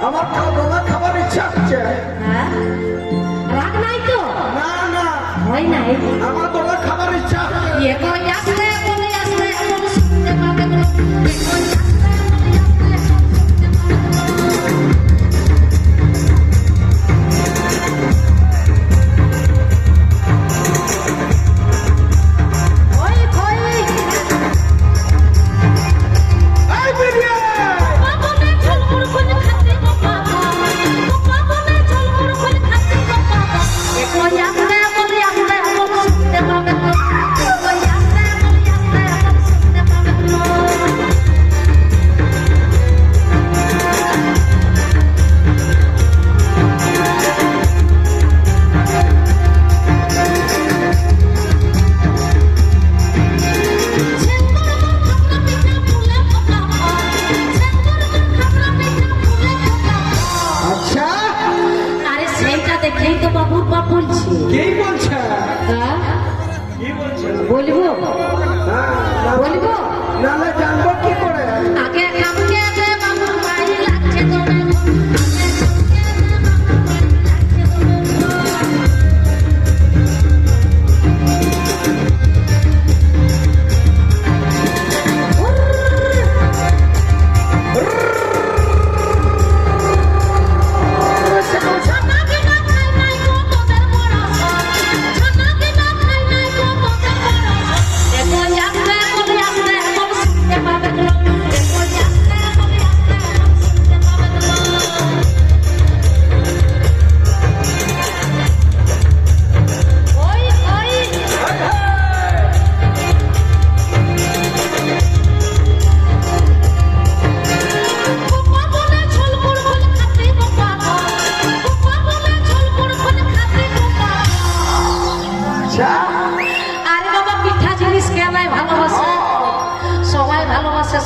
আমার ডোলা খাবার ইচ্ছা হচ্ছে। হ্যাঁ রাগ নাই তো? না না হয় নাই। আমার ডোলা খাবার ইচ্ছা হচ্ছে। এগো আসলে বলে আসলে এখন শুনতে পাবে তো। বলবো বলবো নাহলে জানবো কি করে? আগে কামকে দে বাবু ভাই লাগছে তোরে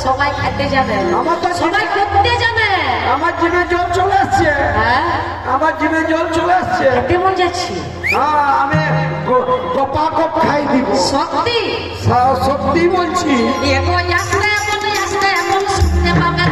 সবাই খেতে যাবে, আমার তো সবাই করতে যাবে। আমার জিভে জল চলে আসছে। হ্যাঁ আমার জিভে জল চলে আসছে। কেমন যাচ্ছি? আমি কপা কপ খাই দিব। সত্যি সত্যি বলছি। এগো আসলে বলে আসলে এখন শুনতে পাবে।